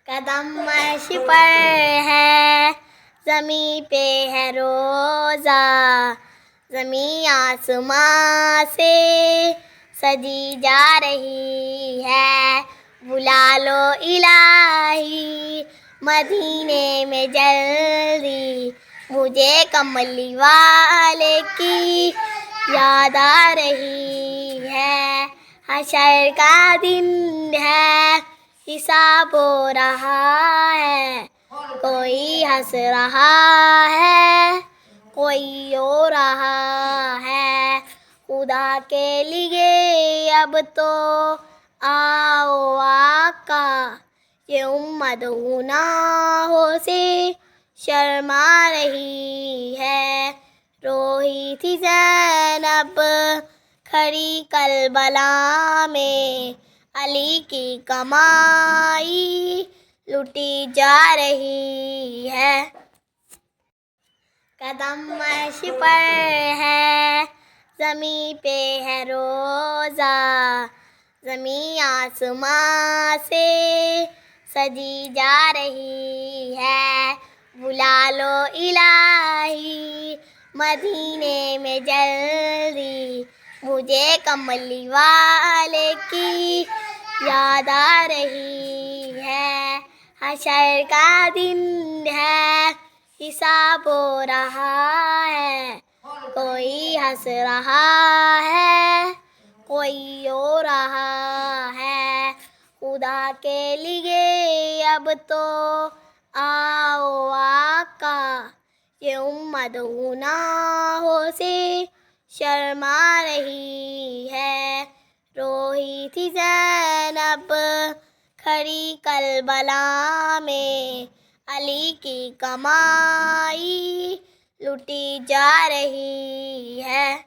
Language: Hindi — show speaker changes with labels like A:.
A: कदम अर्श पर है, ज़मी पे है रोज़ा, ज़मी आसमां से सजी जा रही है। बुला लो इलाही मदीने में जल्दी, मुझे कमली वाले की याद आ रही है। हशर का दिन है, हिसाब हो रहा है, कोई हंस रहा है, कोई रो रहा है। खुदा के लिए अब तो आओ आका, ये उम्मत गुनाहों से शर्मा रही है। रोही थी ज़ैनब खड़ी कलबला में, अली की कमाई लुटी जा रही है। कदम अर्श पर है, ज़मी पे है रोज़ा, ज़मी आसमां से सजी जा रही है। बुला लो इलाही मदीने में जल्दी, मुझे कमली वाले की याद आ रही है। हशर का दिन है, हिसाब हो रहा है, कोई हंस रहा है, कोई रो रहा है। खुदा के लिए अब तो आओ आका, ये उम्मत गुनाहों से शर्मा रही है। रोही थी ज़ैनब खड़ी कलबला में, अली की कमाई लुटी जा रही है।